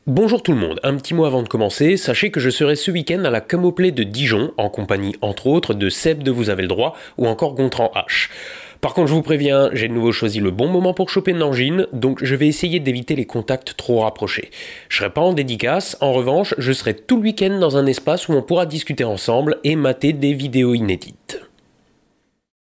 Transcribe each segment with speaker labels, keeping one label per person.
Speaker 1: Bonjour tout le monde, un petit mot avant de commencer, sachez que je serai ce week-end à la Camoplay de Dijon, en compagnie entre autres de Seb de Vous avez le droit, ou encore Gontran H. Par contre je vous préviens, j'ai de nouveau choisi le bon moment pour choper une angine, donc je vais essayer d'éviter les contacts trop rapprochés. Je serai pas en dédicace, en revanche, je serai tout le week-end dans un espace où on pourra discuter ensemble et mater des vidéos inédites.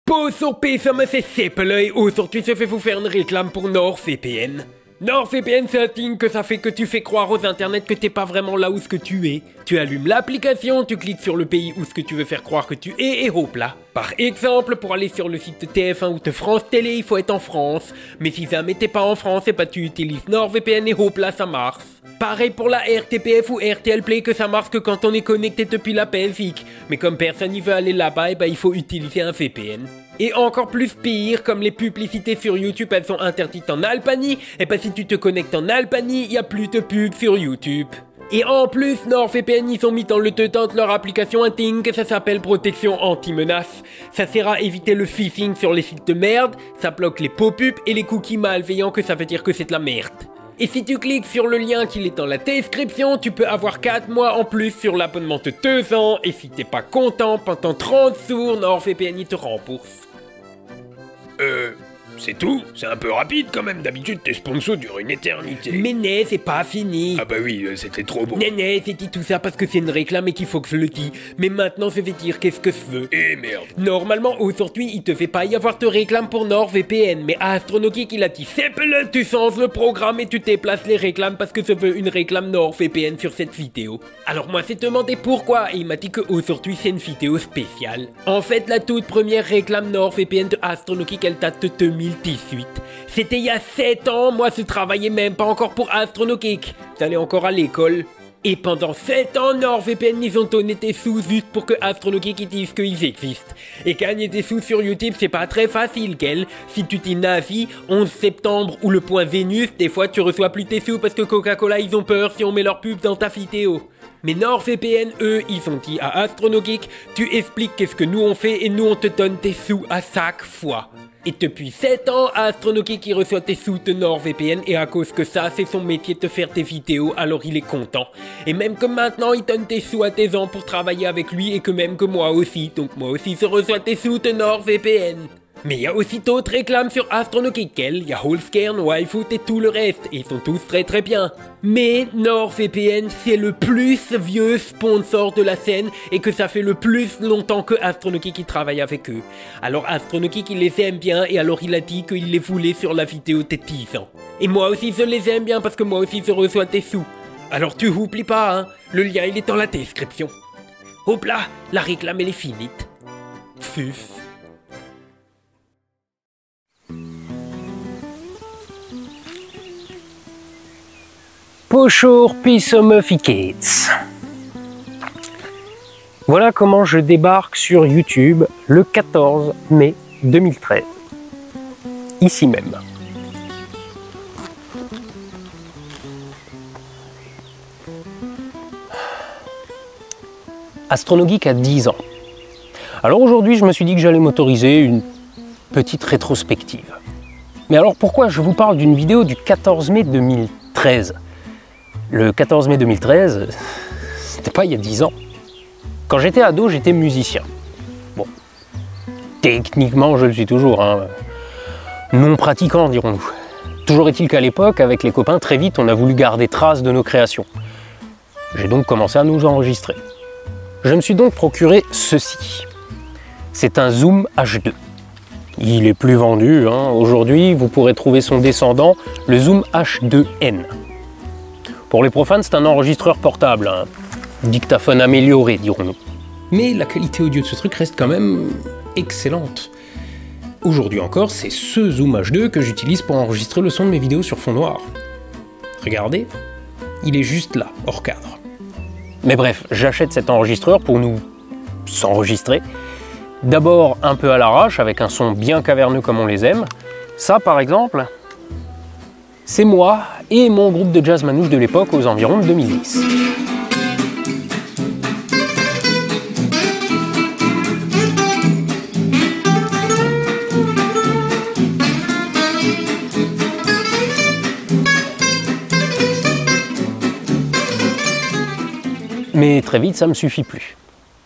Speaker 2: Påsorpé som c'est simpel, aujourd'hui je vais vous faire une réclame pour NordVPN. NordVPN, c'est un thing que ça fait que tu fais croire aux internets que t'es pas vraiment là où ce que tu es. Tu allumes l'application, tu cliques sur le pays où ce que tu veux faire croire que tu es et hop là. Par exemple, pour aller sur le site de TF1 ou de France Télé, il faut être en France. Mais si jamais t'es pas en France, et bah tu utilises NordVPN et hop là, ça marche. Pareil pour la RTPF ou RTL Play, que ça marche que quand on est connecté depuis la Belgique. Mais comme personne n'y veut aller là-bas, et bah il faut utiliser un VPN. Et encore plus pire, comme les publicités sur YouTube elles sont interdites en Albanie, et bah si tu te connectes en Albanie, il y a plus de pubs sur YouTube. Et en plus, NordVPN, ils ont mis dans le dedans de leur application un thing que ça s'appelle protection anti-menace. Ça sert à éviter le phishing sur les sites de merde, ça bloque les pop-up et les cookies malveillants, que ça veut dire que c'est de la merde. Et si tu cliques sur le lien qui est dans la description, tu peux avoir 4 mois en plus sur l'abonnement de 2 ans, et si t'es pas content, pendant 30 jours, NordVPN il te rembourse.
Speaker 3: C'est tout? C'est un peu rapide quand même, d'habitude tes sponsors durent une éternité.
Speaker 2: Mais non, c'est pas fini.
Speaker 3: Ah bah oui, c'était trop beau.
Speaker 2: Non, j'ai dit tout ça parce que c'est une réclame et qu'il faut que je le dise. Mais maintenant, je vais dire qu'est-ce que je veux.
Speaker 3: Eh merde.
Speaker 2: Normalement, aujourd'hui, il te fait pas y avoir de réclame pour NordVPN, mais Astronogeek, il a dit simple, tu changes le programme et tu déplaces les réclames parce que je veux une réclame NordVPN sur cette vidéo. Alors moi, j'ai demandé pourquoi et il m'a dit que aujourd'hui c'est une vidéo spéciale. En fait, la toute première réclame NordVPN de Astronogeek, elle date de 2018. C'était il y a 7 ans, moi je travaillais même pas encore pour Astronogeek. J'allais encore à l'école. Et pendant 7 ans, NordVPN, ils ont donné des sous juste pour que Astronogeek ils disent qu'ils existent. Et gagner des sous sur YouTube, c'est pas très facile, quel. Si tu dis Navi, 11 septembre ou le point Vénus, des fois tu reçois plus tes sous parce que Coca-Cola, ils ont peur si on met leur pub dans ta vidéo. Mais NordVPN, eux, ils ont dit à Astronogeek, tu expliques qu'est-ce que nous on fait et nous on te donne tes sous à chaque fois. Et depuis 7 ans, Astronogeek il reçoit des sous de NordVPN et à cause que ça, c'est son métier de faire des vidéos, alors il est content. Et même que maintenant, il donne des sous à tes gens pour travailler avec lui et que même que moi aussi, donc moi aussi je reçois des sous de NordVPN. Mais il y a aussi d'autres réclames sur Astronogeek, il y a Holzkern, Wifoot et tout le reste, et ils sont tous très très bien. Mais NordVPN, c'est le plus vieux sponsor de la scène et que ça fait le plus longtemps que Astronogeek travaille avec eux. Alors Astronogeek il les aime bien et alors il a dit qu'il les voulait sur la vidéo de 10 ans. Et moi aussi je les aime bien parce que moi aussi je reçois des sous. Alors tu oublies pas, hein, le lien il est dans la description. Hop là, la réclame elle est finie. Fuf.
Speaker 1: Bonjour, Pisomophicates. Voilà comment je débarque sur YouTube le 14 mai 2013. Ici même. Astronogeek a 10 ans. Alors aujourd'hui, je me suis dit que j'allais m'autoriser une petite rétrospective. Mais alors pourquoi je vous parle d'une vidéo du 14 mai 2013 ? Le 14 mai 2013, c'était pas il y a 10 ans. Quand j'étais ado, j'étais musicien. Bon, techniquement, je le suis toujours, hein. Non pratiquant, dirons-nous. Toujours est-il qu'à l'époque, avec les copains, très vite, on a voulu garder trace de nos créations. J'ai donc commencé à nous enregistrer. Je me suis donc procuré ceci. C'est un Zoom H2. Il est plus vendu, hein. Aujourd'hui, vous pourrez trouver son descendant, le Zoom H2N. Pour les profanes, c'est un enregistreur portable, un dictaphone amélioré, dirons-nous. Mais la qualité audio de ce truc reste quand même excellente. Aujourd'hui encore, c'est ce Zoom H2 que j'utilise pour enregistrer le son de mes vidéos sur fond noir. Regardez, il est juste là, hors cadre. Mais bref, j'achète cet enregistreur pour nous s'enregistrer. D'abord un peu à l'arrache, avec un son bien caverneux comme on les aime. Ça, par exemple, c'est moi et mon groupe de jazz manouche de l'époque aux environs de 2010. Mais très vite, ça ne me suffit plus.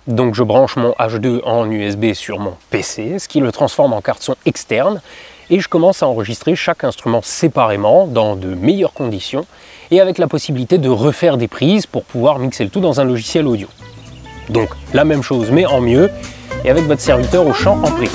Speaker 1: Donc je branche mon H2 en USB sur mon PC, ce qui le transforme en carte son externe, et je commence à enregistrer chaque instrument séparément, dans de meilleures conditions, et avec la possibilité de refaire des prises pour pouvoir mixer le tout dans un logiciel audio. Donc la même chose, mais en mieux, et avec votre serviteur au chant en privé.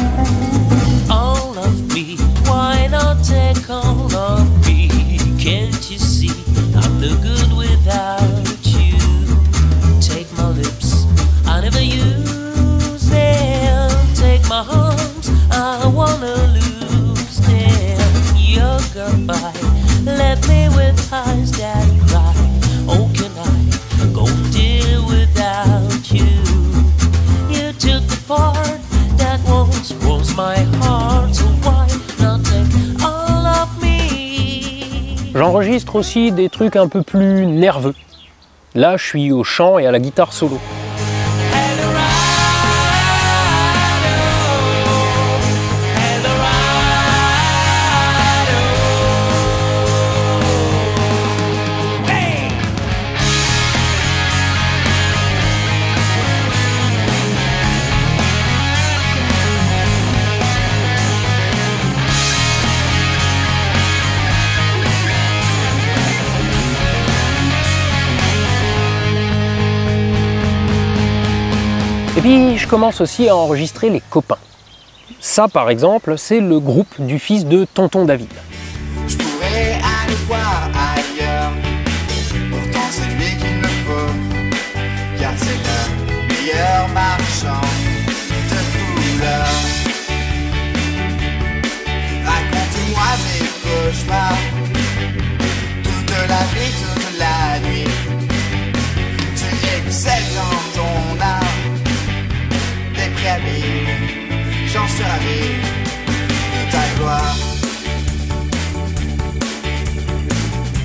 Speaker 1: J'enregistre aussi des trucs un peu plus nerveux. Là, je suis au chant et à la guitare solo. Et puis je commence aussi à enregistrer les copains. Ça par exemple, c'est le groupe du fils de Tonton David.
Speaker 4: Je pourrais aller voir ailleurs, pourtant c'est lui qu'il me faut, car c'est le meilleur marchand de couleurs. Raconte-moi tes cauchemars, toute la vie, toute la nuit. Tu excelles dans ton art. J'en suis ravi de ta gloire.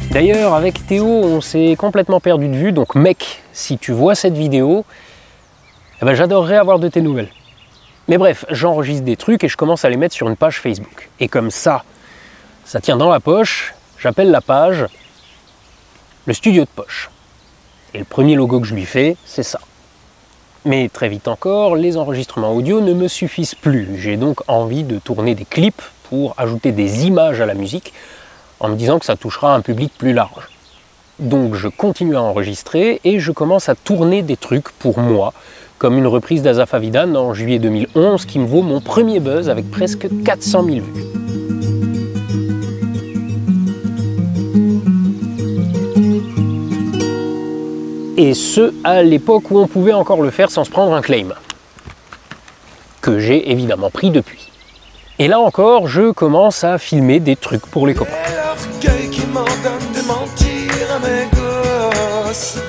Speaker 1: D'ailleurs, avec Théo, on s'est complètement perdu de vue, donc mec, si tu vois cette vidéo, eh ben, j'adorerais avoir de tes nouvelles. Mais bref, j'enregistre des trucs et je commence à les mettre sur une page Facebook. Et comme ça tient dans la poche, j'appelle la page le studio de poche. Et le premier logo que je lui fais, c'est ça. Mais très vite encore, les enregistrements audio ne me suffisent plus. J'ai donc envie de tourner des clips pour ajouter des images à la musique en me disant que ça touchera un public plus large. Donc je continue à enregistrer et je commence à tourner des trucs pour moi, comme une reprise d'Asaf Avidan en juillet 2011 qui me vaut mon premier buzz avec presque 400 000 vues. Et ce, à l'époque où on pouvait encore le faire sans se prendre un claim. Que j'ai évidemment pris depuis. Et là encore, je commence à filmer des trucs pour les copains.
Speaker 5: L'orgueil qui m'ordonne de mentir à mes gosses.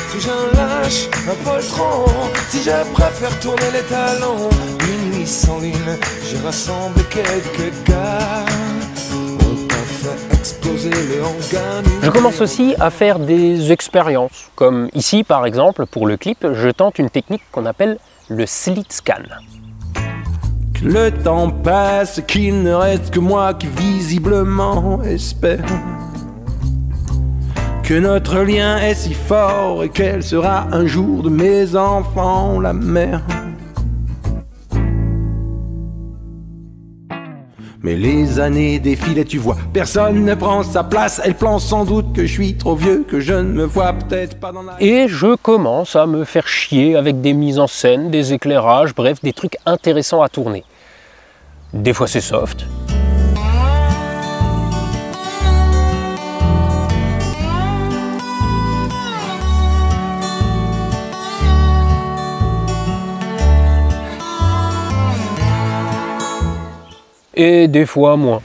Speaker 5: Si j'en lâche un poltron, si je préfère tourner les talons. Une nuit sans lune, j'ai rassemblé quelques gars.
Speaker 1: Je commence aussi à faire des expériences, comme ici par exemple pour le clip, je tente une technique qu'on appelle le slit scan.
Speaker 5: Que le temps passe, qu'il ne reste que moi qui visiblement espère que notre lien est si fort et qu'elle sera un jour de mes enfants la mère. Mais les années défilent et tu vois, personne ne prend sa place. Elle pense sans doute que je suis trop vieux, que je ne me vois peut-être pas dans la...
Speaker 1: Et je commence à me faire chier avec des mises en scène, des éclairages, bref, des trucs intéressants à tourner. Des fois c'est soft. Et des fois moins.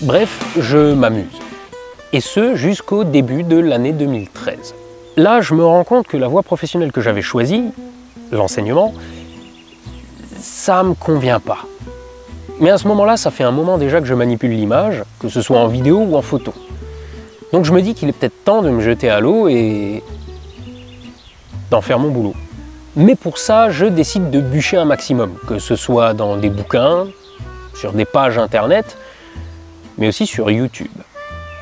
Speaker 1: Bref, je m'amuse. Et ce, jusqu'au début de l'année 2013. Là, je me rends compte que la voie professionnelle que j'avais choisie, l'enseignement, ça me convient pas. Mais à ce moment-là, ça fait un moment déjà que je manipule l'image, que ce soit en vidéo ou en photo. Donc je me dis qu'il est peut-être temps de me jeter à l'eau et d'en faire mon boulot. Mais pour ça, je décide de bûcher un maximum, que ce soit dans des bouquins, sur des pages internet, mais aussi sur YouTube.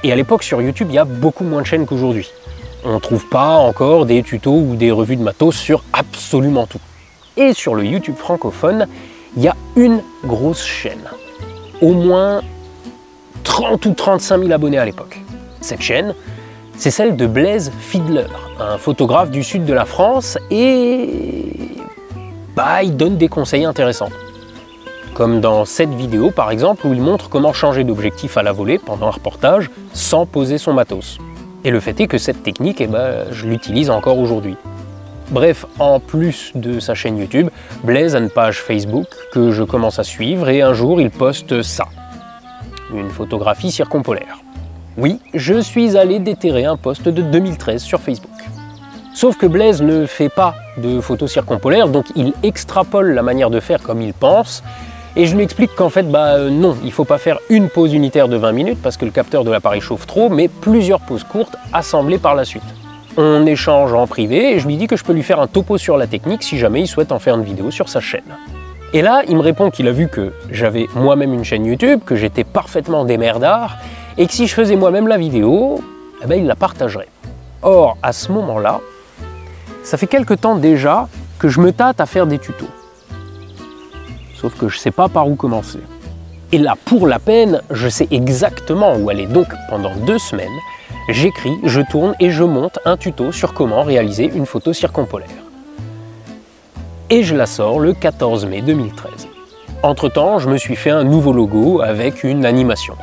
Speaker 1: Et à l'époque, sur YouTube, il y a beaucoup moins de chaînes qu'aujourd'hui. On ne trouve pas encore des tutos ou des revues de matos sur absolument tout. Et sur le YouTube francophone, il y a une grosse chaîne. Au moins 30 ou 35 000 abonnés à l'époque. Cette chaîne, c'est celle de Blaise Fiedler, un photographe du sud de la France, et il donne des conseils intéressants. Comme dans cette vidéo par exemple, où il montre comment changer d'objectif à la volée pendant un reportage sans poser son matos. Et le fait est que cette technique, je l'utilise encore aujourd'hui. Bref, en plus de sa chaîne YouTube, Blaise a une page Facebook que je commence à suivre et un jour il poste ça. Une photographie circumpolaire. Oui, je suis allé déterrer un post de 2013 sur Facebook. Sauf que Blaise ne fait pas de photos circumpolaires, donc il extrapole la manière de faire comme il pense, et je lui explique qu'en fait, non, il ne faut pas faire une pause unitaire de 20 minutes parce que le capteur de l'appareil chauffe trop, mais plusieurs pauses courtes assemblées par la suite. On échange en privé et je lui dis que je peux lui faire un topo sur la technique si jamais il souhaite en faire une vidéo sur sa chaîne. Et là, il me répond qu'il a vu que j'avais moi-même une chaîne YouTube, que j'étais parfaitement démerdard, et que si je faisais moi-même la vidéo, il la partagerait. Or, à ce moment-là, ça fait quelque temps déjà que je me tâte à faire des tutos. Sauf que je ne sais pas par où commencer. Et là, pour la peine, je sais exactement où aller. Donc, pendant 2 semaines, j'écris, je tourne et je monte un tuto sur comment réaliser une photo circumpolaire. Et je la sors le 14 mai 2013. Entre-temps, je me suis fait un nouveau logo avec une animation.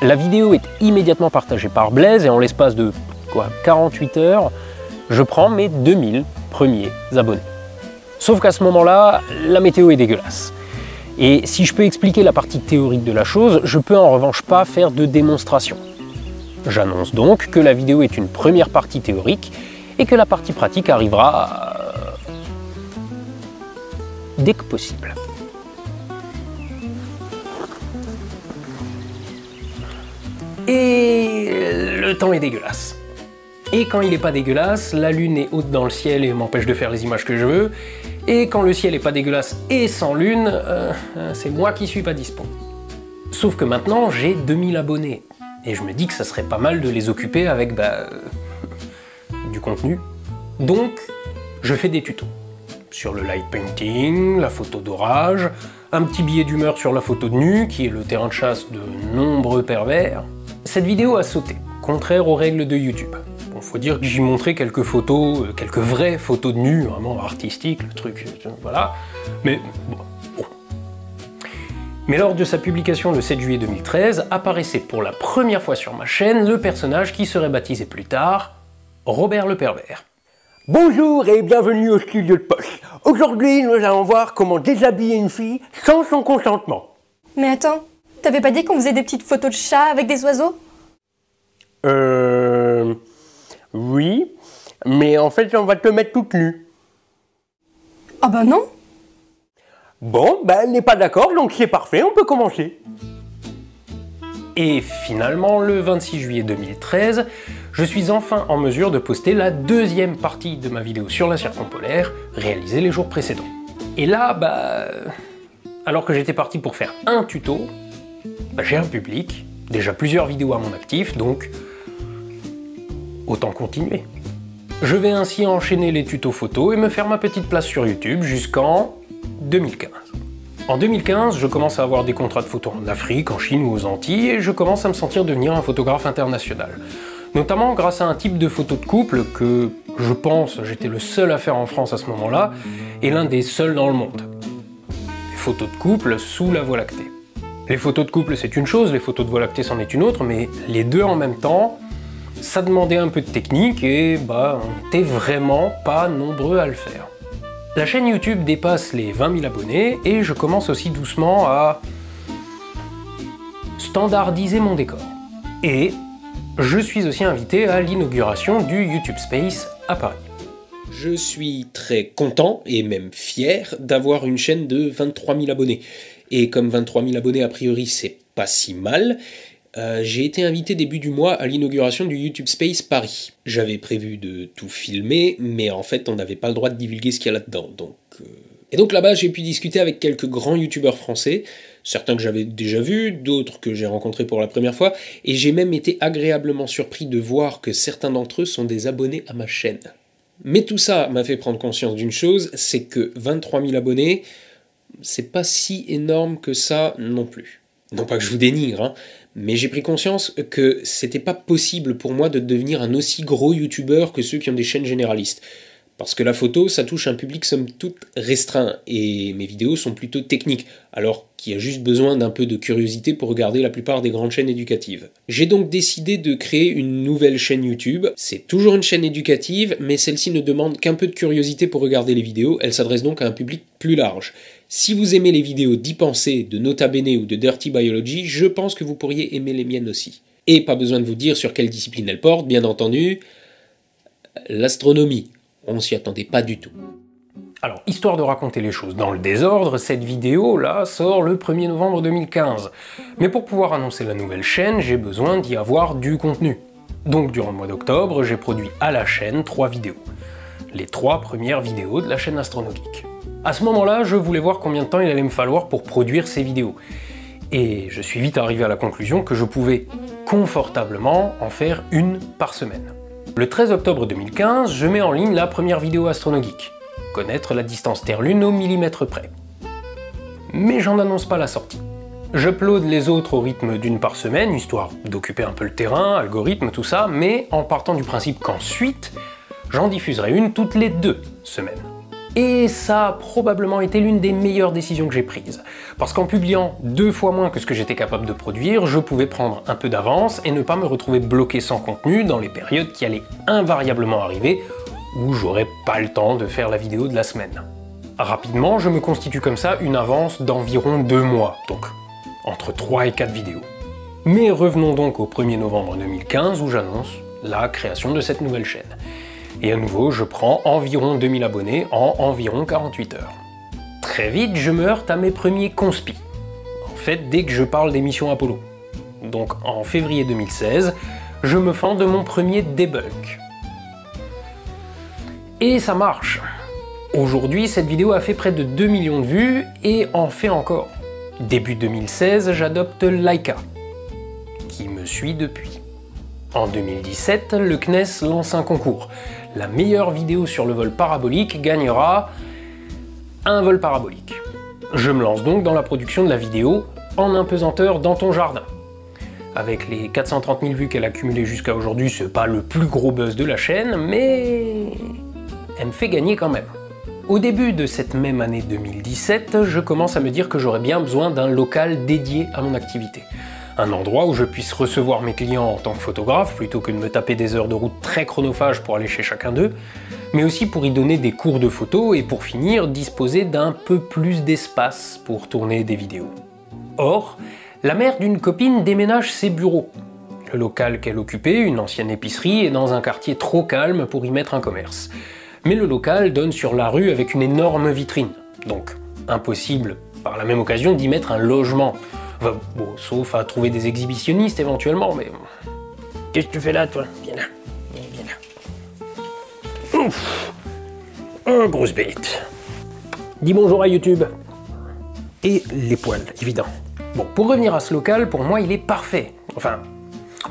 Speaker 1: La vidéo est immédiatement partagée par Blaise et en l'espace de 48 heures, je prends mes 2000 premiers abonnés. Sauf qu'à ce moment-là, la météo est dégueulasse. Et si je peux expliquer la partie théorique de la chose, je peux en revanche pas faire de démonstration. J'annonce donc que la vidéo est une première partie théorique et que la partie pratique arrivera dès que possible. Et le temps est dégueulasse. Et quand il n'est pas dégueulasse, la lune est haute dans le ciel et m'empêche de faire les images que je veux. Et quand le ciel n'est pas dégueulasse et sans lune, c'est moi qui suis pas dispo. Sauf que maintenant, j'ai 2000 abonnés. Et je me dis que ça serait pas mal de les occuper avec du contenu. Donc, je fais des tutos. Sur le light painting, la photo d'orage, un petit billet d'humeur sur la photo de nu, qui est le terrain de chasse de nombreux pervers. Cette vidéo a sauté, contraire aux règles de YouTube. Bon, faut dire que j'y montrais quelques photos, quelques vraies photos de nu, vraiment artistiques, le truc, voilà. Mais bon. Mais lors de sa publication le 7 juillet 2013, apparaissait pour la première fois sur ma chaîne le personnage qui serait baptisé plus tard Robert le Pervers.
Speaker 6: Bonjour et bienvenue au studio de Poche. Aujourd'hui, nous allons voir comment déshabiller une fille sans son consentement.
Speaker 7: Mais attends, t'avais pas dit qu'on faisait des petites photos de chats avec des oiseaux?
Speaker 6: Oui, mais en fait, on va te mettre toute nue.
Speaker 7: Ah bah non.
Speaker 6: Bon, elle n'est pas d'accord, donc c'est parfait, on peut commencer.
Speaker 1: Et finalement, le 26 juillet 2013, je suis enfin en mesure de poster la deuxième partie de ma vidéo sur la circumpolaire, réalisée les jours précédents. Et là, alors que j'étais parti pour faire un tuto, j'ai un public, déjà plusieurs vidéos à mon actif, donc autant continuer. Je vais ainsi enchaîner les tutos photos et me faire ma petite place sur YouTube jusqu'en 2015. En 2015, je commence à avoir des contrats de photos en Afrique, en Chine ou aux Antilles, et je commence à me sentir devenir un photographe international. Notamment grâce à un type de photo de couple que, je pense, j'étais le seul à faire en France à ce moment-là, et l'un des seuls dans le monde. Les photos de couple sous la Voie lactée. Les photos de couple c'est une chose, les photos de Voie lactée c'en est une autre, mais les deux en même temps, ça demandait un peu de technique et on n'était vraiment pas nombreux à le faire. La chaîne YouTube dépasse les 20 000 abonnés et je commence aussi doucement à standardiser mon décor. Et je suis aussi invité à l'inauguration du YouTube Space à Paris.
Speaker 2: Je suis très content et même fier d'avoir une chaîne de 23 000 abonnés. Et comme 23 000 abonnés a priori c'est pas si mal, j'ai été invité début du mois à l'inauguration du YouTube Space Paris. J'avais prévu de tout filmer, mais en fait on n'avait pas le droit de divulguer ce qu'il y a là-dedans. Et donc là-bas j'ai pu discuter avec quelques grands youtubeurs français, certains que j'avais déjà vus, d'autres que j'ai rencontrés pour la première fois, et j'ai même été agréablement surpris de voir que certains d'entre eux sont des abonnés à ma chaîne. Mais tout ça m'a fait prendre conscience d'une chose, c'est que 23 000 abonnés, c'est pas si énorme que ça non plus. Non pas que je vous dénigre, hein, mais j'ai pris conscience que c'était pas possible pour moi de devenir un aussi gros youtubeur que ceux qui ont des chaînes généralistes. Parce que la photo, ça touche un public somme toute restreint, et mes vidéos sont plutôt techniques, alors qu'il y a juste besoin d'un peu de curiosité pour regarder la plupart des grandes chaînes éducatives. J'ai donc décidé de créer une nouvelle chaîne YouTube. C'est toujours une chaîne éducative, mais celle-ci ne demande qu'un peu de curiosité pour regarder les vidéos, elle s'adresse donc à un public plus large. Si vous aimez les vidéos d'Y Penser, de Nota Bene ou de Dirty Biology, je pense que vous pourriez aimer les miennes aussi. Et pas besoin de vous dire sur quelle discipline elles portent, bien entendu, l'astronomie. On s'y attendait pas du tout.
Speaker 1: Alors, histoire de raconter les choses dans le désordre, cette vidéo-là sort le 1er novembre 2015. Mais pour pouvoir annoncer la nouvelle chaîne, j'ai besoin d'y avoir du contenu. Donc durant le mois d'octobre, j'ai produit à la chaîne 3 vidéos. Les 3 premières vidéos de la chaîne AstronoGeek. À ce moment-là, je voulais voir combien de temps il allait me falloir pour produire ces vidéos. Et je suis vite arrivé à la conclusion que je pouvais confortablement en faire une par semaine. Le 13 octobre 2015, je mets en ligne la première vidéo AstronoGeek. Connaître la distance Terre-Lune au millimètre près. Mais j'en annonce pas la sortie. J'upload les autres au rythme d'une par semaine, histoire d'occuper un peu le terrain, algorithme, tout ça, mais en partant du principe qu'ensuite, j'en diffuserai une toutes les 2 semaines. Et ça a probablement été l'une des meilleures décisions que j'ai prises. Parce qu'en publiant 2 fois moins que ce que j'étais capable de produire, je pouvais prendre un peu d'avance et ne pas me retrouver bloqué sans contenu dans les périodes qui allaient invariablement arriver où j'aurais pas le temps de faire la vidéo de la semaine. Rapidement, je me constitue comme ça une avance d'environ 2 mois, donc entre 3 et 4 vidéos. Mais revenons donc au 1er novembre 2015 où j'annonce la création de cette nouvelle chaîne. Et à nouveau, je prends environ 2000 abonnés en environ 48 heures. Très vite, je me heurte à mes premiers conspis. En fait, dès que je parle des missions Apollo. Donc en février 2016, je me fends de mon premier debunk. Et ça marche. Aujourd'hui, cette vidéo a fait près de 2 millions de vues et en fait encore. Début 2016, j'adopte Laika, qui me suit depuis. En 2017, le CNES lance un concours. La meilleure vidéo sur le vol parabolique gagnera un vol parabolique. Je me lance donc dans la production de la vidéo en apesanteur dans ton jardin. Avec les 430 000 vues qu'elle a cumulées jusqu'à aujourd'hui, c'est pas le plus gros buzz de la chaîne, mais elle me fait gagner quand même. Au début de cette même année 2017, je commence à me dire que j'aurais bien besoin d'un local dédié à mon activité. Un endroit où je puisse recevoir mes clients en tant que photographe, plutôt que de me taper des heures de route très chronophages pour aller chez chacun d'eux, mais aussi pour y donner des cours de photo et pour finir, disposer d'un peu plus d'espace pour tourner des vidéos. Or, la mère d'une copine déménage ses bureaux. Le local qu'elle occupait, une ancienne épicerie, est dans un quartier trop calme pour y mettre un commerce. Mais le local donne sur la rue avec une énorme vitrine, donc impossible par la même occasion d'y mettre un logement. Enfin, bon, sauf à trouver des exhibitionnistes éventuellement, mais... Qu'est-ce que tu fais là, toi? Viens là. Viens là. Ouf. Oh, grosse bête. Dis bonjour à YouTube. Et les poils, évident. Bon, pour revenir à ce local, pour moi, il est parfait. Enfin,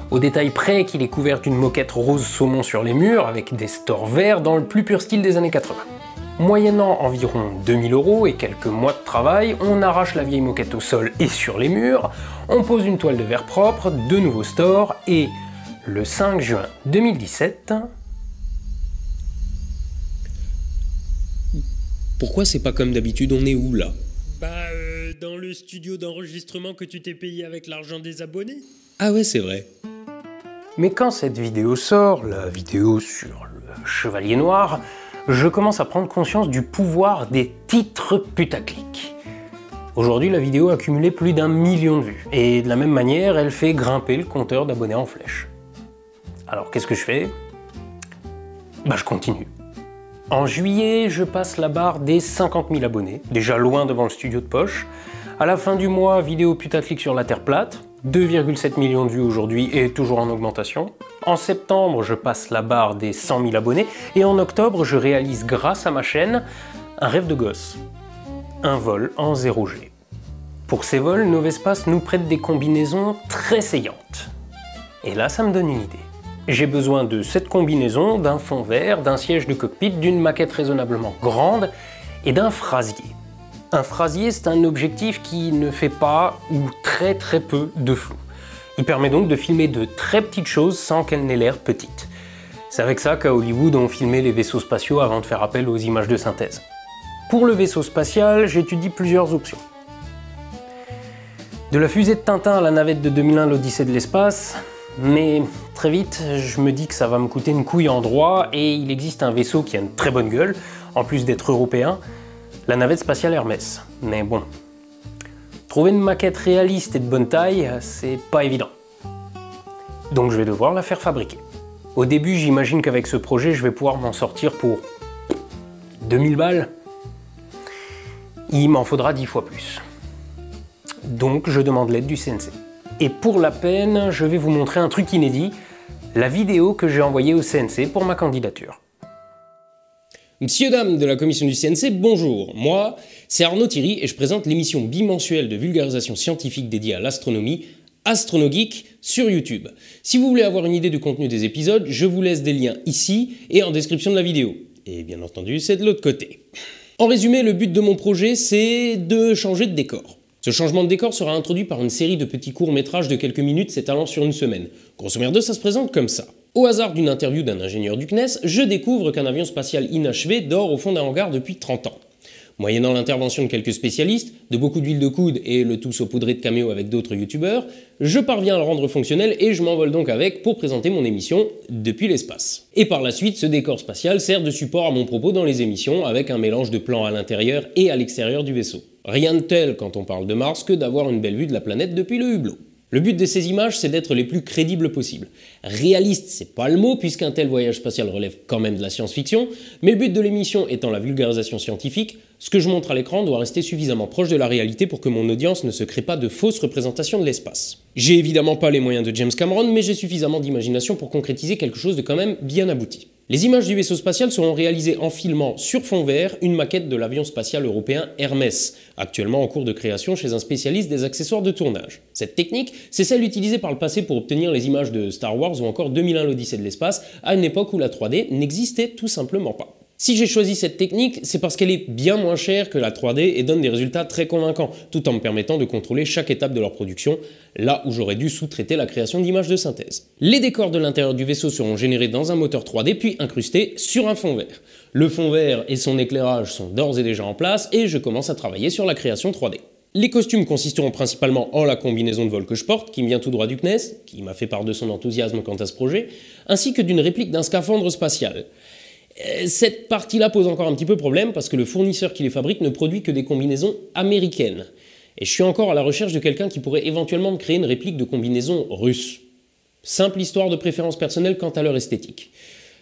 Speaker 1: au détail près qu'il est couvert d'une moquette rose saumon sur les murs, avec des stores verts dans le plus pur style des années 80. Moyennant environ 2000 € et quelques mois de travail, on arrache la vieille moquette au sol et sur les murs, on pose une toile de verre propre, 2 nouveaux stores, et le 5 juin 2017...
Speaker 2: Pourquoi c'est pas comme d'habitude, on est où là?
Speaker 3: Dans le studio d'enregistrement que tu t'es payé avec l'argent des abonnés.
Speaker 2: Ah ouais, c'est vrai.
Speaker 1: Mais quand cette vidéo sort, la vidéo sur le Chevalier Noir, je commence à prendre conscience du pouvoir des titres putaclic. Aujourd'hui, la vidéo a cumulé plus d'1 million de vues, et de la même manière, elle fait grimper le compteur d'abonnés en flèche. Alors qu'est-ce que je fais? Je continue. En juillet, je passe la barre des 50 000 abonnés, déjà loin devant le studio de poche. À la fin du mois, vidéo putaclic sur la Terre plate. 2,7 millions de vues aujourd'hui et toujours en augmentation. En septembre, je passe la barre des 100 000 abonnés et en octobre, je réalise grâce à ma chaîne un rêve de gosse. Un vol en 0G. Pour ces vols, Novespace nous prête des combinaisons très saillantes. Et là, ça me donne une idée. J'ai besoin de cette combinaison, d'un fond vert, d'un siège de cockpit, d'une maquette raisonnablement grande et d'un phrasier. Un phrasier, c'est un objectif qui ne fait pas ou très peu de flou. Il permet donc de filmer de très petites choses sans qu'elles n'aient l'air petites. C'est avec ça qu'à Hollywood, on filmait les vaisseaux spatiaux avant de faire appel aux images de synthèse. Pour le vaisseau spatial, j'étudie plusieurs options. De la fusée de Tintin à la navette de 2001, l'Odyssée de l'espace, mais très vite, je me dis que ça va me coûter une couille en droit et il existe un vaisseau qui a une très bonne gueule, en plus d'être européen, la navette spatiale Hermès. Mais bon, trouver une maquette réaliste et de bonne taille, c'est pas évident. Donc je vais devoir la faire fabriquer. Au début, j'imagine qu'avec ce projet, je vais pouvoir m'en sortir pour 2000 balles. Il m'en faudra 10 fois plus. Donc je demande l'aide du CNC. Et pour la peine, je vais vous montrer un truc inédit, la vidéo que j'ai envoyée au CNC pour ma candidature.
Speaker 8: Messieurs, dames de la commission du CNC, bonjour. Moi, c'est Arnaud Thierry et je présente l'émission bimensuelle de vulgarisation scientifique dédiée à l'astronomie, AstronoGeek, sur YouTube. Si vous voulez avoir une idée du contenu des épisodes, je vous laisse des liens ici et en description de la vidéo. Et bien entendu, c'est de l'autre côté. En résumé, le but de mon projet, c'est de changer de décor. Ce changement de décor sera introduit par une série de petits courts-métrages de quelques minutes s'étalant sur une semaine. Grosso merdo, ça se présente comme ça. Au hasard d'une interview d'un ingénieur du CNES, je découvre qu'un avion spatial inachevé dort au fond d'un hangar depuis 30 ans. Moyennant l'intervention de quelques spécialistes, de beaucoup d'huile de coude et le tout saupoudré de caméos avec d'autres youtubeurs, je parviens à le rendre fonctionnel et je m'envole donc avec pour présenter mon émission depuis l'espace. Et par la suite, ce décor spatial sert de support à mon propos dans les émissions avec un mélange de plans à l'intérieur et à l'extérieur du vaisseau. Rien de tel quand on parle de Mars que d'avoir une belle vue de la planète depuis le hublot. Le but de ces images, c'est d'être les plus crédibles possibles. Réaliste, c'est pas le mot, puisqu'un tel voyage spatial relève quand même de la science-fiction, mais le but de l'émission étant la vulgarisation scientifique, ce que je montre à l'écran doit rester suffisamment proche de la réalité pour que mon audience ne se crée pas de fausses représentations de l'espace. J'ai évidemment pas les moyens de James Cameron, mais j'ai suffisamment d'imagination pour concrétiser quelque chose de quand même bien abouti. Les images du vaisseau spatial seront réalisées en filmant sur fond vert une maquette de l'avion spatial européen Hermès, actuellement en cours de création chez un spécialiste des accessoires de tournage. Cette technique, c'est celle utilisée par le passé pour obtenir les images de Star Wars ou encore 2001 l'Odyssée de l'espace, à une époque où la 3D n'existait tout simplement pas. Si j'ai choisi cette technique, c'est parce qu'elle est bien moins chère que la 3D et donne des résultats très convaincants, tout en me permettant de contrôler chaque étape de leur production, là où j'aurais dû sous-traiter la création d'images de synthèse. Les décors de l'intérieur du vaisseau seront générés dans un moteur 3D puis incrustés sur un fond vert. Le fond vert et son éclairage sont d'ores et déjà en place et je commence à travailler sur la création 3D. Les costumes consisteront principalement en la combinaison de vol que je porte, qui me vient tout droit du CNES, qui m'a fait part de son enthousiasme quant à ce projet, ainsi que d'une réplique d'un scaphandre spatial. Cette partie-là pose encore un petit peu problème parce que le fournisseur qui les fabrique ne produit que des combinaisons américaines. Et je suis encore à la recherche de quelqu'un qui pourrait éventuellement me créer une réplique de combinaison russe. Simple histoire de préférence personnelle quant à leur esthétique.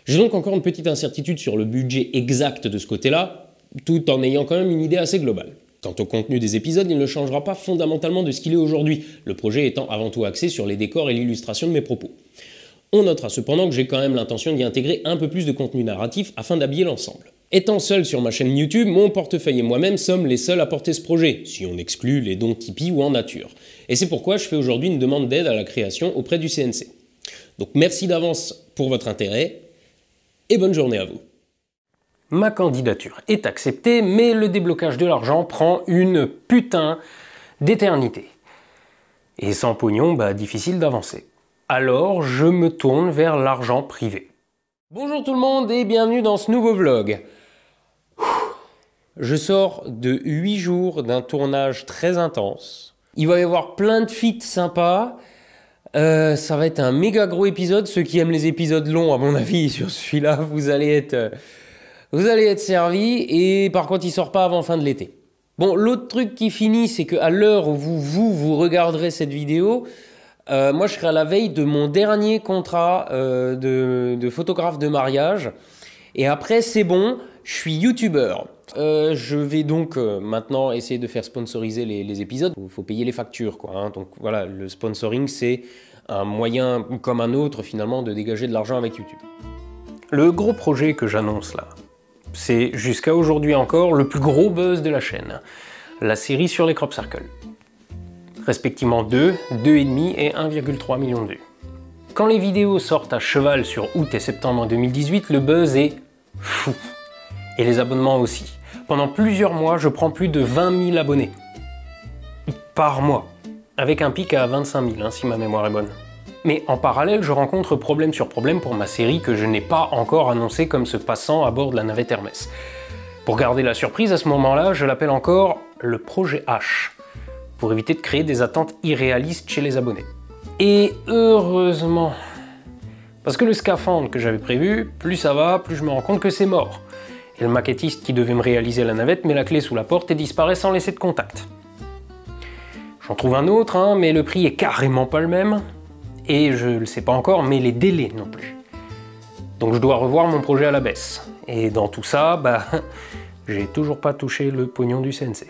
Speaker 8: J'ai donc encore une petite incertitude sur le budget exact de ce côté-là, tout en ayant quand même une idée assez globale. Quant au contenu des épisodes, il ne changera pas fondamentalement de ce qu'il est aujourd'hui, le projet étant avant tout axé sur les décors et l'illustration de mes propos. On notera cependant que j'ai quand même l'intention d'y intégrer un peu plus de contenu narratif afin d'habiller l'ensemble. Étant seul sur ma chaîne YouTube, mon portefeuille et moi-même sommes les seuls à porter ce projet, si on exclut les dons Tipeee ou en nature. Et c'est pourquoi je fais aujourd'hui une demande d'aide à la création auprès du CNC. Donc merci d'avance pour votre intérêt et bonne journée à vous.
Speaker 1: Ma candidature est acceptée, mais le déblocage de l'argent prend une putain d'éternité. Et sans pognon, difficile d'avancer. Alors, je me tourne vers l'argent privé. Bonjour tout le monde et bienvenue dans ce nouveau vlog. Je sors de 8 jours d'un tournage très intense. Il va y avoir plein de feats sympas. Ça va être un méga gros épisode. Ceux qui aiment les épisodes longs, à mon avis, sur celui-là, vous allez être servis. Et par contre, il sort pas avant fin de l'été. Bon, l'autre truc qui finit, c'est qu'à l'heure où vous regarderez cette vidéo, moi, je serai à la veille de mon dernier contrat de photographe de mariage. Et après, c'est bon.
Speaker 8: je suis youtubeur. Je vais donc maintenant essayer de faire sponsoriser les épisodes. Il faut payer les factures, quoi. Hein. Donc voilà, le sponsoring, c'est un moyen comme un autre, finalement, de dégager de l'argent avec YouTube.
Speaker 1: Le gros projet que j'annonce là, c'est jusqu'à aujourd'hui encore le plus gros buzz de la chaîne. La série sur les crop circles. Respectivement 2, 2,5 et 1,3 million de vues. Quand les vidéos sortent à cheval sur août et septembre 2018, le buzz est fou. Et les abonnements aussi. Pendant plusieurs mois, je prends plus de 20 000 abonnés. Par mois. Avec un pic à 25 000, si ma mémoire est bonne. Mais en parallèle, je rencontre problème sur problème pour ma série que je n'ai pas encore annoncée comme se passant à bord de la navette Hermès. Pour garder la surprise, à ce moment-là, je l'appelle encore le projet H, pour éviter de créer des attentes irréalistes chez les abonnés. Et heureusement, parce que le scaphandre que j'avais prévu, plus ça va, plus je me rends compte que c'est mort. Et le maquettiste qui devait me réaliser la navette met la clé sous la porte et disparaît sans laisser de contact. J'en trouve un autre, mais le prix est carrément pas le même. Et je le sais pas encore, mais les délais non plus. Donc je dois revoir mon projet à la baisse. Et dans tout ça, j'ai toujours pas touché le pognon du CNC.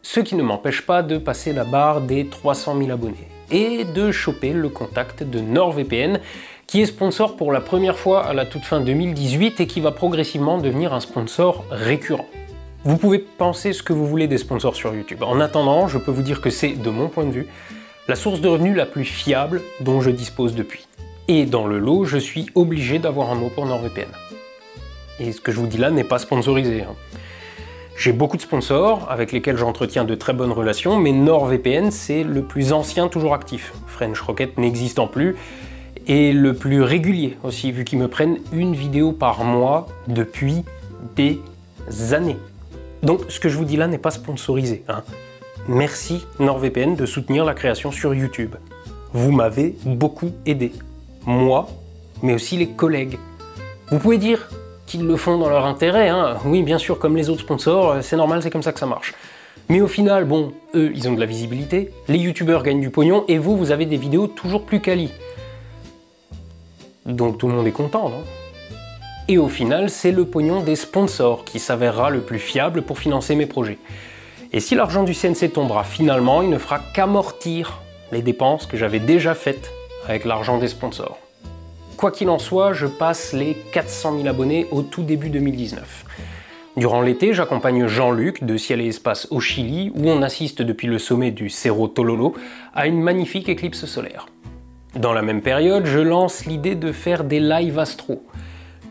Speaker 1: Ce qui ne m'empêche pas de passer la barre des 300 000 abonnés. Et de choper le contact de NordVPN, qui est sponsor pour la première fois à la toute fin 2018 et qui va progressivement devenir un sponsor récurrent. Vous pouvez penser ce que vous voulez des sponsors sur YouTube. En attendant, je peux vous dire que c'est, de mon point de vue, la source de revenus la plus fiable dont je dispose depuis. Et dans le lot, je suis obligé d'avoir un mot pour NordVPN. Et ce que je vous dis là n'est pas sponsorisé. J'ai beaucoup de sponsors avec lesquels j'entretiens de très bonnes relations, mais NordVPN c'est le plus ancien toujours actif. French Rocket n'existant plus, et le plus régulier aussi, vu qu'ils me prennent une vidéo par mois depuis des années. Donc ce que je vous dis là n'est pas sponsorisé. Merci NordVPN de soutenir la création sur YouTube. Vous m'avez beaucoup aidé. Moi, mais aussi les collègues. Vous pouvez dire qu'ils le font dans leur intérêt, oui bien sûr comme les autres sponsors, c'est normal, c'est comme ça que ça marche. Mais au final, bon, eux ils ont de la visibilité, les youtubeurs gagnent du pognon et vous avez des vidéos toujours plus quali. Donc tout le monde est content, non? Et au final, c'est le pognon des sponsors qui s'avérera le plus fiable pour financer mes projets. Et si l'argent du CNC tombera finalement, il ne fera qu'amortir les dépenses que j'avais déjà faites avec l'argent des sponsors. Quoi qu'il en soit, je passe les 400 000 abonnés au tout début 2019. Durant l'été, j'accompagne Jean-Luc de Ciel et Espace au Chili, où on assiste depuis le sommet du Cerro Tololo à une magnifique éclipse solaire. Dans la même période, je lance l'idée de faire des lives astro.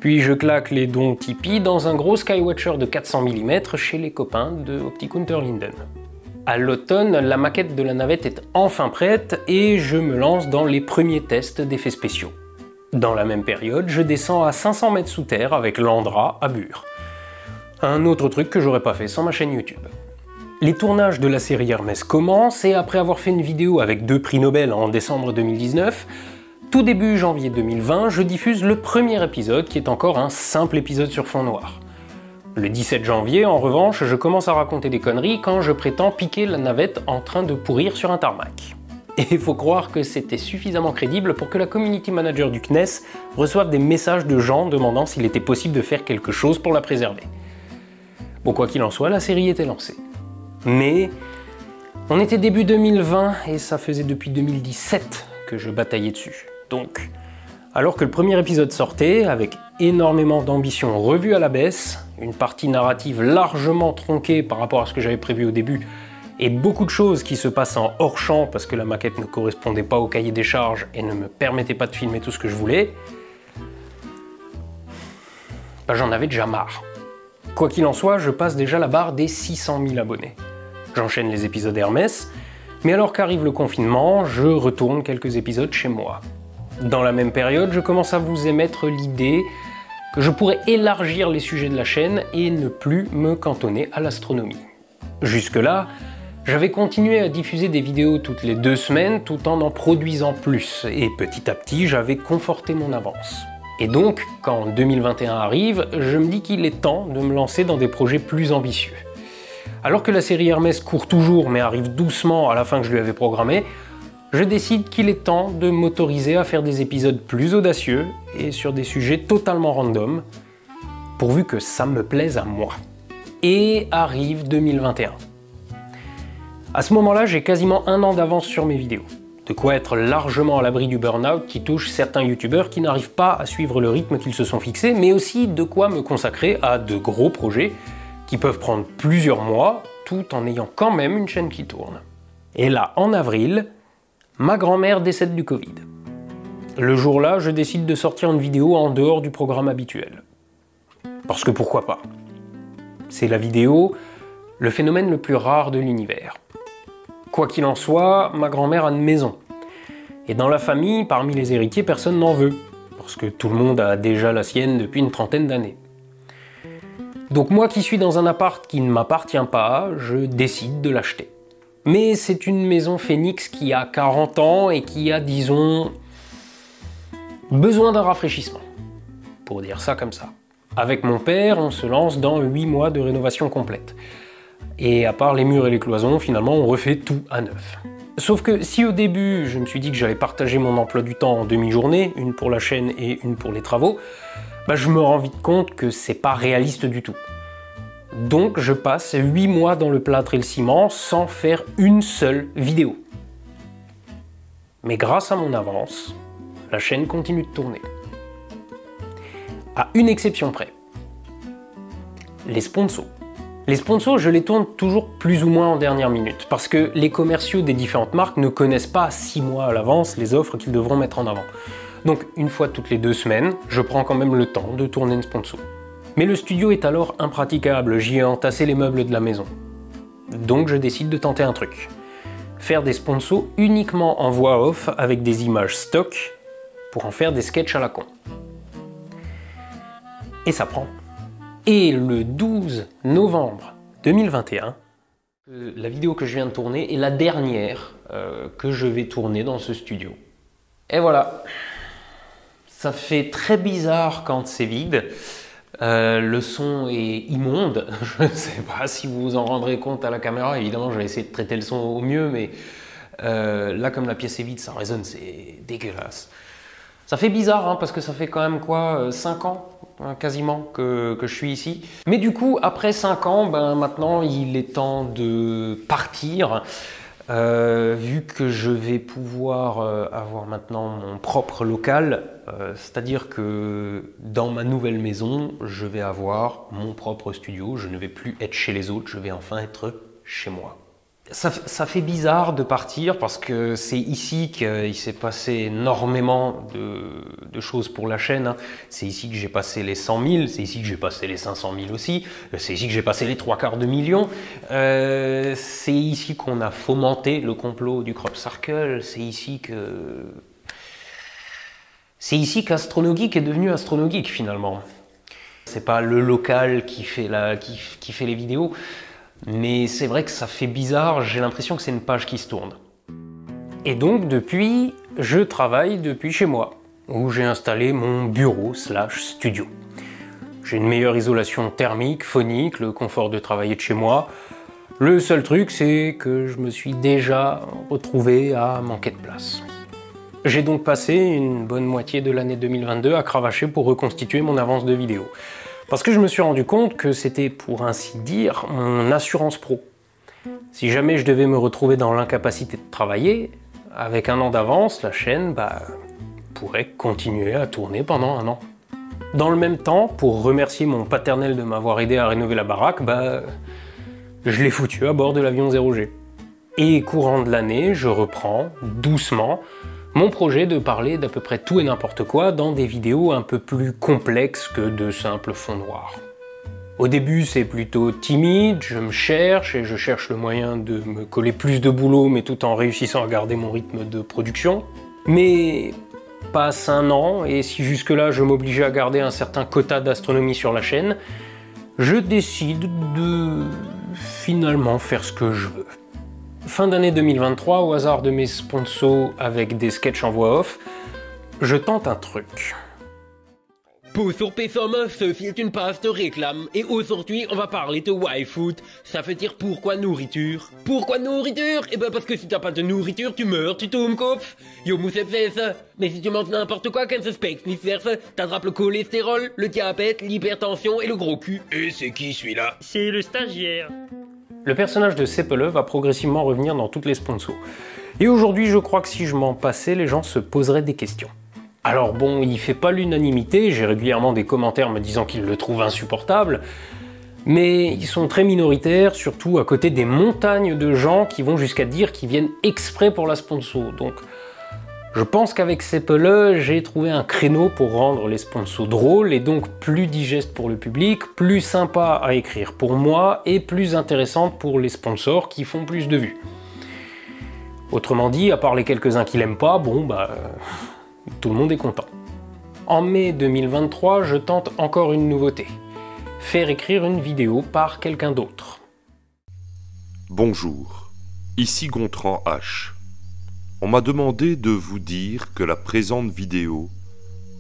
Speaker 1: Puis je claque les dons Tipeee dans un gros Skywatcher de 400 mm chez les copains de Optic Unterlinden. À l'automne, la maquette de la navette est enfin prête et je me lance dans les premiers tests d'effets spéciaux. Dans la même période, je descends à 500 mètres sous terre avec l'Andra à Bure. Un autre truc que j'aurais pas fait sans ma chaîne YouTube. Les tournages de la série Hermès commencent et après avoir fait une vidéo avec 2 prix Nobel en décembre 2019, tout début janvier 2020, je diffuse le premier épisode qui est encore un simple épisode sur fond noir. Le 17 janvier, en revanche, je commence à raconter des conneries quand je prétends piquer la navette en train de pourrir sur un tarmac. Et il faut croire que c'était suffisamment crédible pour que la community manager du CNES reçoive des messages de gens demandant s'il était possible de faire quelque chose pour la préserver. Bon, quoi qu'il en soit, la série était lancée. Mais on était début 2020 et ça faisait depuis 2017 que je bataillais dessus. Donc, alors que le premier épisode sortait, avec énormément d'ambition revue à la baisse, une partie narrative largement tronquée par rapport à ce que j'avais prévu au début, et beaucoup de choses qui se passent en hors-champ parce que la maquette ne correspondait pas au cahier des charges et ne me permettait pas de filmer tout ce que je voulais, j'en avais déjà marre. Quoi qu'il en soit, je passe déjà la barre des 600 000 abonnés. J'enchaîne les épisodes Hermès, mais alors qu'arrive le confinement, je retourne quelques épisodes chez moi. Dans la même période, je commence à vous émettre l'idée que je pourrais élargir les sujets de la chaîne et ne plus me cantonner à l'astronomie. Jusque-là, j'avais continué à diffuser des vidéos toutes les 2 semaines tout en produisant plus, et petit à petit, j'avais conforté mon avance. Et donc, quand 2021 arrive, je me dis qu'il est temps de me lancer dans des projets plus ambitieux. Alors que la série Hermès court toujours mais arrive doucement à la fin que je lui avais programmée, je décide qu'il est temps de m'autoriser à faire des épisodes plus audacieux et sur des sujets totalement random, pourvu que ça me plaise à moi. Et arrive 2021. À ce moment-là, j'ai quasiment 1 an d'avance sur mes vidéos. De quoi être largement à l'abri du burn-out qui touche certains youtubeurs qui n'arrivent pas à suivre le rythme qu'ils se sont fixés, mais aussi de quoi me consacrer à de gros projets qui peuvent prendre plusieurs mois, tout en ayant quand même une chaîne qui tourne. Et là, en avril, ma grand-mère décède du Covid. Le jour-là, je décide de sortir une vidéo en dehors du programme habituel. Parce que pourquoi pas? C'est la vidéo, le phénomène le plus rare de l'univers. Quoi qu'il en soit, ma grand-mère a une maison. Et dans la famille, parmi les héritiers, personne n'en veut. Parce que tout le monde a déjà la sienne depuis une trentaine d'années. Donc moi qui suis dans un appart qui ne m'appartient pas, je décide de l'acheter. Mais c'est une maison Phoenix qui a 40 ans et qui a, disons, besoin d'un rafraîchissement. Pour dire ça comme ça. Avec mon père, on se lance dans 8 mois de rénovation complète. Et à part les murs et les cloisons, finalement, on refait tout à neuf. Sauf que si au début, je me suis dit que j'allais partager mon emploi du temps en demi-journée, une pour la chaîne et une pour les travaux, je me rends vite compte que c'est pas réaliste du tout. Donc je passe 8 mois dans le plâtre et le ciment sans faire une seule vidéo. Mais grâce à mon avance, la chaîne continue de tourner. À une exception près. Les sponsors. Les sponsors, je les tourne toujours plus ou moins en dernière minute, parce que les commerciaux des différentes marques ne connaissent pas 6 mois à l'avance les offres qu'ils devront mettre en avant. Donc une fois toutes les 2 semaines, je prends quand même le temps de tourner une sponsor. Mais le studio est alors impraticable, j'y ai entassé les meubles de la maison. Donc je décide de tenter un truc. Faire des sponsors uniquement en voix off avec des images stock pour en faire des sketchs à la con. Et ça prend. Et le 12 novembre 2021, la vidéo que je viens de tourner est la dernière que je vais tourner dans ce studio. Et voilà. Ça fait très bizarre quand c'est vide. Le son est immonde. Je ne sais pas si vous vous en rendrez compte à la caméra. Évidemment, je vais essayer de traiter le son au mieux, mais là, comme la pièce est vide, ça résonne, c'est dégueulasse. Ça fait bizarre, hein, parce que ça fait quand même quoi, 5 ans quasiment que je suis ici. Mais du coup, après 5 ans, maintenant, il est temps de partir. Vu que je vais pouvoir avoir maintenant mon propre local, c'est-à-dire que dans ma nouvelle maison, je vais avoir mon propre studio. Je ne vais plus être chez les autres, je vais enfin être chez moi. Ça fait bizarre de partir parce que c'est ici qu'il s'est passé énormément de choses pour la chaîne. C'est ici que j'ai passé les 100 000, c'est ici que j'ai passé les 500 000 aussi, c'est ici que j'ai passé les 3/4 de million. C'est ici qu'on a fomenté le complot du Crop Circle, c'est ici qu'Astronogeek est devenu Astronogeek finalement. C'est pas le local qui fait les vidéos. Mais c'est vrai que ça fait bizarre, j'ai l'impression que c'est une page qui se tourne. Et donc depuis, je travaille depuis chez moi, où j'ai installé mon bureau / studio. J'ai une meilleure isolation thermique, phonique, le confort de travailler de chez moi. Le seul truc, c'est que je me suis déjà retrouvé à manquer de place. J'ai donc passé une bonne moitié de l'année 2022 à cravacher pour reconstituer mon avance de vidéo. Parce que je me suis rendu compte que c'était, pour ainsi dire, mon assurance pro. Si jamais je devais me retrouver dans l'incapacité de travailler, avec 1 an d'avance, la chaîne pourrait continuer à tourner pendant 1 an. Dans le même temps, pour remercier mon paternel de m'avoir aidé à rénover la baraque, je l'ai foutu à bord de l'avion 0G. Et courant de l'année, je reprends, doucement, mon projet de parler d'à peu près tout et n'importe quoi dans des vidéos un peu plus complexes que de simples fonds noirs. Au début, c'est plutôt timide, je me cherche et je cherche le moyen de me coller plus de boulot, mais tout en réussissant à garder mon rythme de production. Mais passe 1 an, et si jusque-là je m'obligeais à garder un certain quota d'astronomie sur la chaîne, je décide de finalement faire ce que je veux. Fin d'année 2023, au hasard de mes sponsors avec des sketchs en voix off, je tente un truc.
Speaker 2: Pour sur Pessom, ceci est une page de réclame. Et aujourd'hui, on va parler de Y-Food. Ça veut dire pourquoi nourriture. Pourquoi nourriture? Eh ben parce que si t'as pas de nourriture, tu meurs, tu tombes kopf. Yo, mousse ça. Mais si tu manges n'importe quoi, qu'un suspect, t'attrapes le cholestérol, le diabète, l'hypertension et le gros cul. Et c'est qui celui-là?
Speaker 3: C'est le stagiaire.
Speaker 1: Le personnage de Seppele va progressivement revenir dans toutes les sponsors. Et aujourd'hui, je crois que si je m'en passais, les gens se poseraient des questions. Alors bon, il fait pas l'unanimité, j'ai régulièrement des commentaires me disant qu'ils le trouvent insupportable, mais ils sont très minoritaires, surtout à côté des montagnes de gens qui vont jusqu'à dire qu'ils viennent exprès pour la sponsor. Donc je pense qu'avec Seppele, j'ai trouvé un créneau pour rendre les sponsors drôles et donc plus digestes pour le public, plus sympa à écrire pour moi et plus intéressante pour les sponsors qui font plus de vues. Autrement dit, à part les quelques-uns qui l'aiment pas, bon bah... tout le monde est content. En mai 2023, je tente encore une nouveauté. Faire écrire une vidéo par quelqu'un d'autre.
Speaker 9: Bonjour, ici Gontran H. On m'a demandé de vous dire que la présente vidéo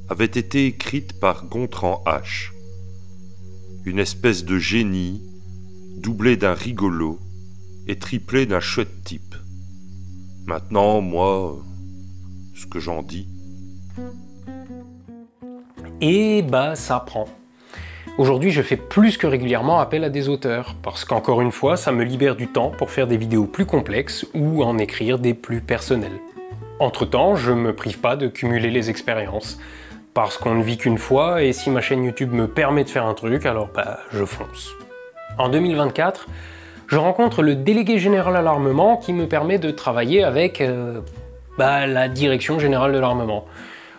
Speaker 9: avait été écrite par Gontran H. Une espèce de génie, doublé d'un rigolo et triplé d'un chouette type. Maintenant, moi, ce que j'en dis...
Speaker 1: Et bah ça prend. Aujourd'hui je fais plus que régulièrement appel à des auteurs, parce qu'encore une fois ça me libère du temps pour faire des vidéos plus complexes ou en écrire des plus personnelles. Entre temps, je me prive pas de cumuler les expériences, parce qu'on ne vit qu'une fois et si ma chaîne YouTube me permet de faire un truc, alors bah je fonce. En 2024, je rencontre le délégué général à l'armement qui me permet de travailler avec la direction générale de l'armement.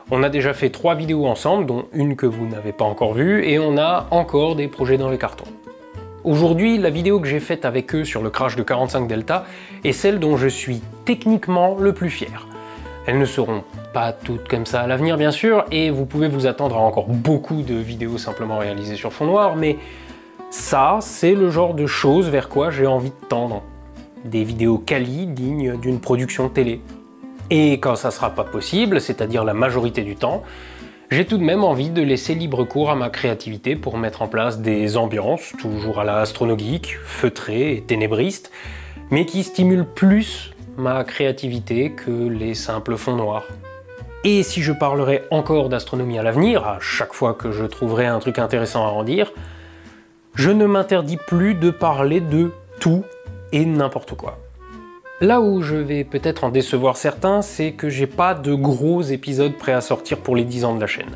Speaker 1: On a déjà fait 3 vidéos ensemble, dont une que vous n'avez pas encore vue, et on a encore des projets dans les cartons. Aujourd'hui, la vidéo que j'ai faite avec eux sur le crash de 45 Delta est celle dont je suis techniquement le plus fier. Elles ne seront pas toutes comme ça à l'avenir, bien sûr, et vous pouvez vous attendre à encore beaucoup de vidéos simplement réalisées sur fond noir, mais ça, c'est le genre de choses vers quoi j'ai envie de tendre. Des vidéos quali dignes d'une production télé. Et quand ça sera pas possible, c'est-à-dire la majorité du temps, j'ai tout de même envie de laisser libre cours à ma créativité pour mettre en place des ambiances, toujours à la astronogeek, feutrées et ténébristes, mais qui stimulent plus ma créativité que les simples fonds noirs. Et si je parlerai encore d'astronomie à l'avenir, à chaque fois que je trouverai un truc intéressant à en dire, je ne m'interdis plus de parler de tout et n'importe quoi. Là où je vais peut-être en décevoir certains, c'est que j'ai pas de gros épisodes prêts à sortir pour les 10 ans de la chaîne.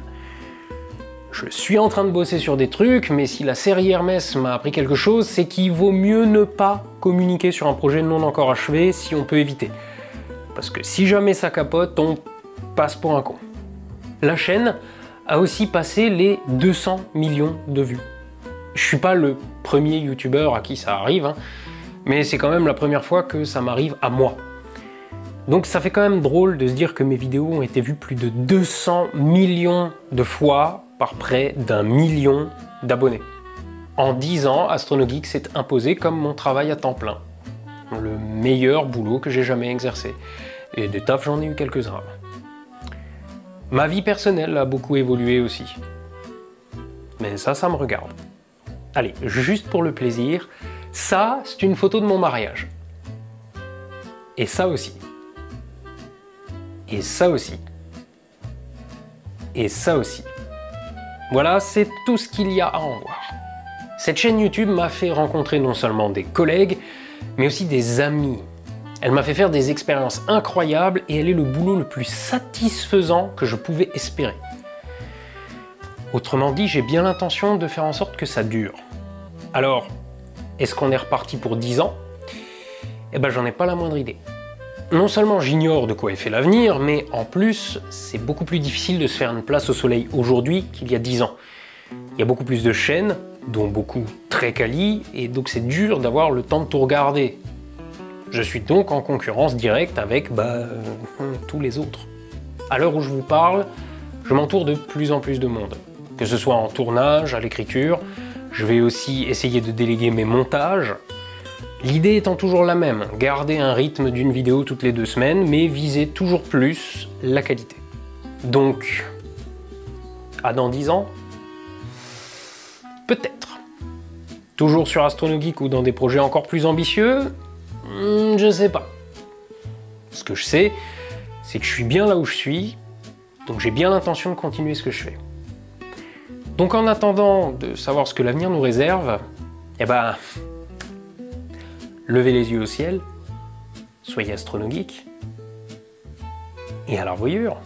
Speaker 1: Je suis en train de bosser sur des trucs, mais si la série Hermès m'a appris quelque chose, c'est qu'il vaut mieux ne pas communiquer sur un projet non encore achevé si on peut éviter. Parce que si jamais ça capote, on passe pour un con. La chaîne a aussi passé les 200 millions de vues. Je suis pas le premier youtubeur à qui ça arrive, hein. Mais c'est quand même la première fois que ça m'arrive à moi. Donc ça fait quand même drôle de se dire que mes vidéos ont été vues plus de 200 millions de fois par près d'1 million d'abonnés. En 10 ans, Astronogeek s'est imposé comme mon travail à temps plein. Le meilleur boulot que j'ai jamais exercé. Et des tafs, j'en ai eu quelques-uns. Ma vie personnelle a beaucoup évolué aussi. Mais ça me regarde. Allez, juste pour le plaisir, ça, c'est une photo de mon mariage. Et ça aussi. Et ça aussi. Et ça aussi. Voilà, c'est tout ce qu'il y a à en voir. Cette chaîne YouTube m'a fait rencontrer non seulement des collègues, mais aussi des amis. Elle m'a fait faire des expériences incroyables et elle est le boulot le plus satisfaisant que je pouvais espérer. Autrement dit, j'ai bien l'intention de faire en sorte que ça dure. Alors, est-ce qu'on est reparti pour 10 ans? Eh ben, j'en ai pas la moindre idée. Non seulement j'ignore de quoi est fait l'avenir, mais en plus, c'est beaucoup plus difficile de se faire une place au soleil aujourd'hui qu'il y a 10 ans. Il y a beaucoup plus de chaînes, dont beaucoup très quali, et donc c'est dur d'avoir le temps de tout regarder. Je suis donc en concurrence directe avec tous les autres. À l'heure où je vous parle, je m'entoure de plus en plus de monde. Que ce soit en tournage, à l'écriture, je vais aussi essayer de déléguer mes montages. L'idée étant toujours la même, garder un rythme d'une vidéo toutes les 2 semaines, mais viser toujours plus la qualité. Donc, à dans 10 ans, Peut-être. Toujours sur AstronoGeek ou dans des projets encore plus ambitieux? Je sais pas. Ce que je sais, c'est que je suis bien là où je suis, donc j'ai bien l'intention de continuer ce que je fais. Donc en attendant de savoir ce que l'avenir nous réserve, eh ben, levez les yeux au ciel, soyez astronogeek, et à la revoyure.